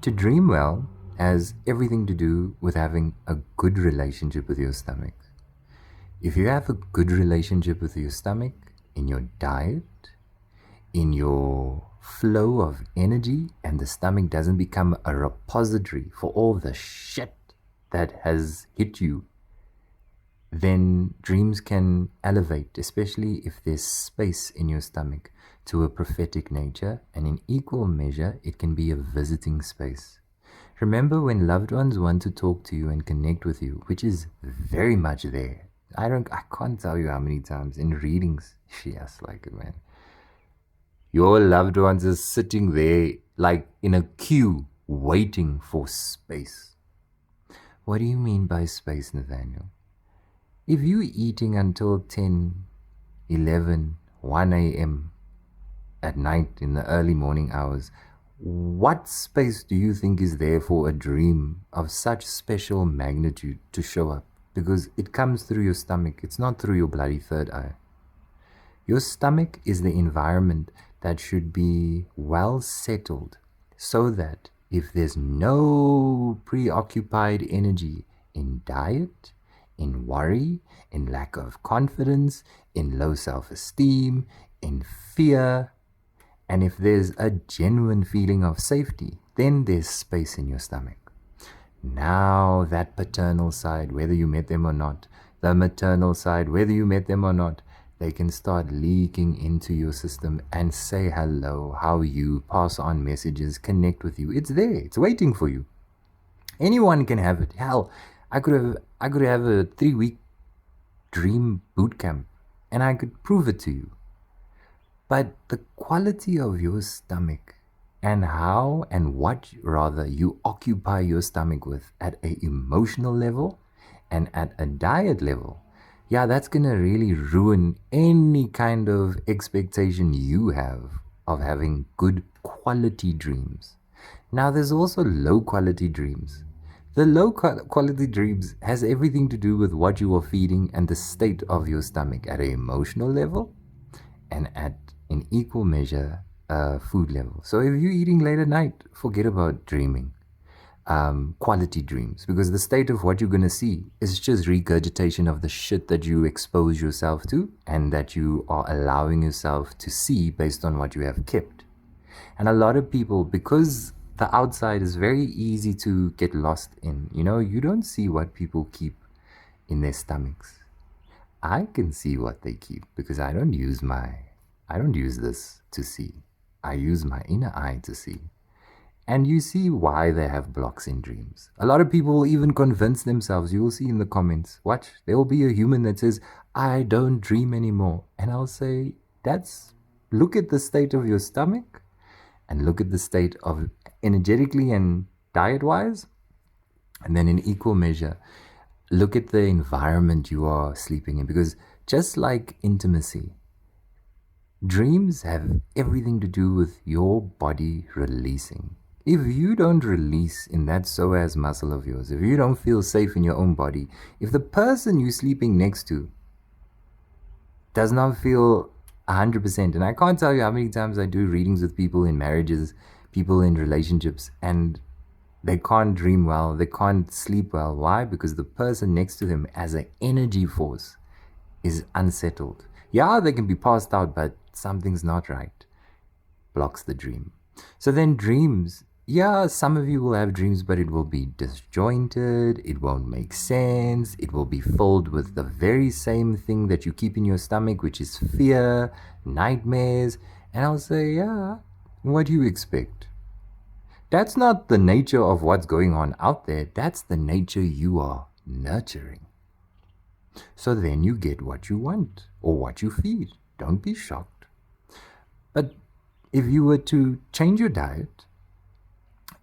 To dream well has everything to do with having a good relationship with your stomach. If you have a good relationship with your stomach, in your diet, in your flow of energy, and the stomach doesn't become a repository for all the shit that has hit you, then dreams can elevate, especially if there's space in your stomach, to a prophetic nature, and in equal measure, it can be a visiting space. Remember when loved ones want to talk to you and connect with you, which is very much there. I can't tell you how many times in readings she has like it, man. Your loved ones are sitting there like in a queue waiting for space. What do you mean by space, Nathaniel? If you're eating until 10, 11, 1 a.m. at night in the early morning hours, what space do you think is there for a dream of such special magnitude to show up? Because it comes through your stomach, it's not through your bloody third eye. Your stomach is the environment that should be well settled so that if there's no preoccupied energy in diet, in worry, in lack of confidence, in low self-esteem, in fear, and if there's a genuine feeling of safety, then there's space in your stomach. Now that paternal side, whether you met them or not, the maternal side, whether you met them or not, they can start leaking into your system and say hello, how you, pass on messages, connect with you. It's there. It's waiting for you. Anyone can have it. Hell, I could have a 3-week dream boot camp and I could prove it to you. But the quality of your stomach and how and what rather you occupy your stomach with at an emotional level and at a diet level, yeah, that's going to really ruin any kind of expectation you have of having good quality dreams. Now, there's also low quality dreams. The low quality dreams has everything to do with what you are feeding and the state of your stomach at an emotional level and at an equal measure food level. So if you're eating late at night, forget about dreaming. Quality dreams, because the state of what you're going to see is just regurgitation of the shit that you expose yourself to and that you are allowing yourself to see based on what you have kept. And a lot of people, because the outside is very easy to get lost in, you don't see what people keep in their stomachs. I can see what they keep because I don't use this to see. I use my inner eye to see. And you see why they have blocks in dreams. A lot of people will even convince themselves. You will see in the comments, watch, there will be a human that says, I don't dream anymore. And I'll say, look at the state of your stomach and look at the state of energetically and diet-wise. And then in equal measure, look at the environment you are sleeping in. Because just like intimacy, dreams have everything to do with your body releasing. If you don't release in that psoas muscle of yours, if you don't feel safe in your own body, if the person you're sleeping next to does not feel 100%, and I can't tell you how many times I do readings with people in marriages, people in relationships, and they can't dream well, they can't sleep well. Why? Because the person next to them as an energy force is unsettled. Yeah, they can be passed out, but something's not right. Blocks the dream. So then dreams, yeah, some of you will have dreams, but it will be disjointed, it won't make sense, it will be filled with the very same thing that you keep in your stomach, which is fear, nightmares. And I'll say, yeah, what do you expect? That's not the nature of what's going on out there, that's the nature you are nurturing. So then you get what you want or what you feed. Don't be shocked. But if you were to change your diet,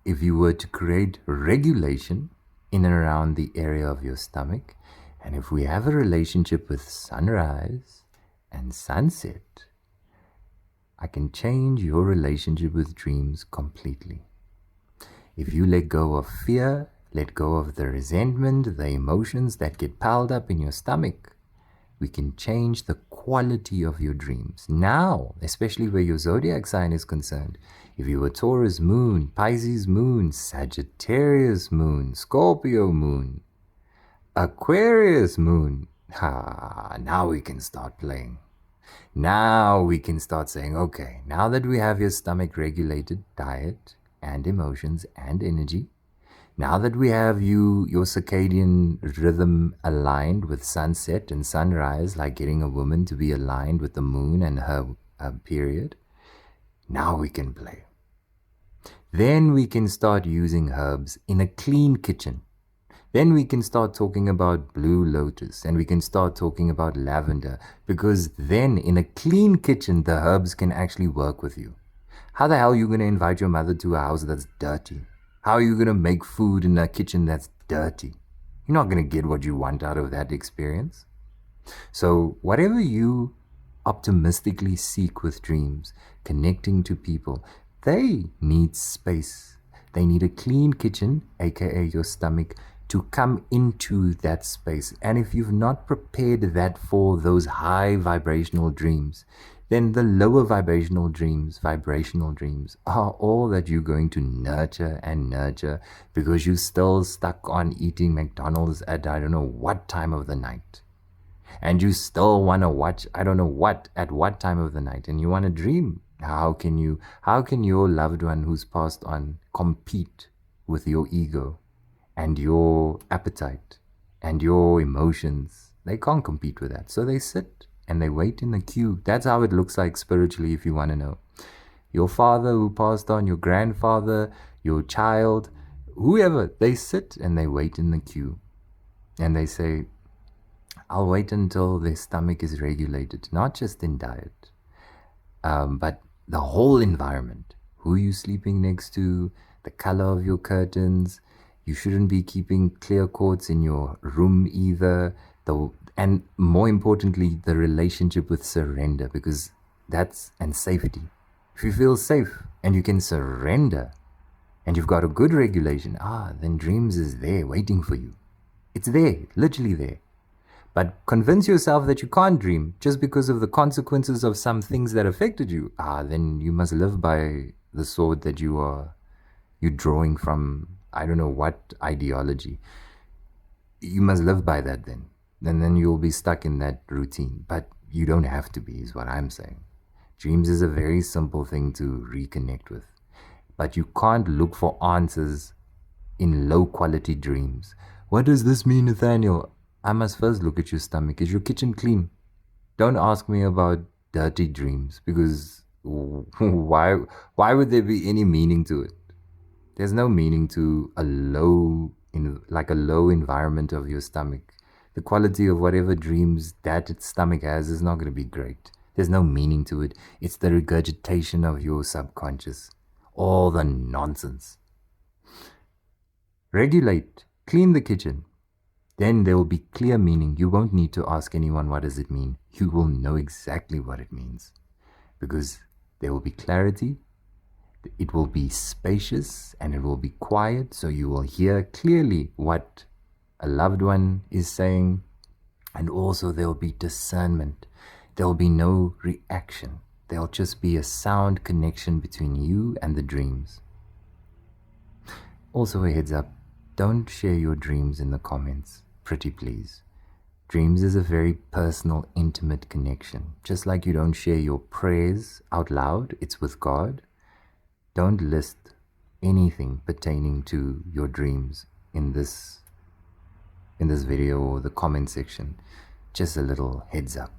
if you were to create regulation in and around the area of your stomach, and if we have a relationship with sunrise and sunset, I can change your relationship with dreams completely. If you let go of fear, let go of the resentment, the emotions that get piled up in your stomach, we can change the quality of your dreams. Now, especially where your zodiac sign is concerned, if you were Taurus moon, Pisces moon, Sagittarius moon, Scorpio moon, Aquarius moon, now we can start playing. Now we can start saying, okay, now that we have your stomach regulated diet and emotions and energy, now that we have your circadian rhythm aligned with sunset and sunrise, like getting a woman to be aligned with the moon and her period, now we can play. Then we can start using herbs in a clean kitchen. Then we can start talking about blue lotus, and we can start talking about lavender, because then in a clean kitchen, the herbs can actually work with you. How the hell are you going to invite your mother to a house that's dirty? How are you going to make food in a kitchen that's dirty? You're not going to get what you want out of that experience. So whatever you optimistically seek with dreams, connecting to people, they need space. They need a clean kitchen, aka your stomach, to come into that space. And if you've not prepared that for those high vibrational dreams, then the lower vibrational dreams are all that you're going to nurture and nurture, because you're still stuck on eating McDonald's at I don't know what time of the night. And you still want to watch I don't know what at what time of the night, and you want to dream. How can your loved one who's passed on compete with your ego and your appetite and your emotions? They can't compete with that. So they sit and they wait in the queue. That's how it looks like spiritually, if you want to know. Your father who passed on, your grandfather, your child, whoever, they sit and they wait in the queue. And they say, I'll wait until their stomach is regulated, not just in diet, but the whole environment. Who you sleeping next to, the color of your curtains. You shouldn't be keeping clear quartz in your room either. And more importantly, the relationship with surrender, because and safety. If you feel safe and you can surrender and you've got a good regulation, then dreams is there waiting for you. It's there, literally there. But convince yourself that you can't dream just because of the consequences of some things that affected you. Then you must live by the sword that you're drawing from, I don't know what ideology. You must live by that then. And then you'll be stuck in that routine. But you don't have to be, is what I'm saying. Dreams is a very simple thing to reconnect with. But you can't look for answers in low quality dreams. What does this mean, Nathaniel? I must first look at your stomach. Is your kitchen clean? Don't ask me about dirty dreams, because why would there be any meaning to it? There's no meaning to a low environment of your stomach. The quality of whatever dreams that its stomach has is not going to be great. There's no meaning to it. It's the regurgitation of your subconscious. All the nonsense. Regulate. Clean the kitchen. Then there will be clear meaning. You won't need to ask anyone what does it mean. You will know exactly what it means. Because there will be clarity. It will be spacious and it will be quiet. So you will hear clearly what a loved one is saying. And also there will be discernment. There will be no reaction. There will just be a sound connection between you and the dreams. Also a heads up, don't share your dreams in the comments. Pretty please. Dreams is a very personal, intimate connection. Just like you don't share your prayers out loud, it's with God. Don't list anything pertaining to your dreams in this video or the comment section. Just a little heads up.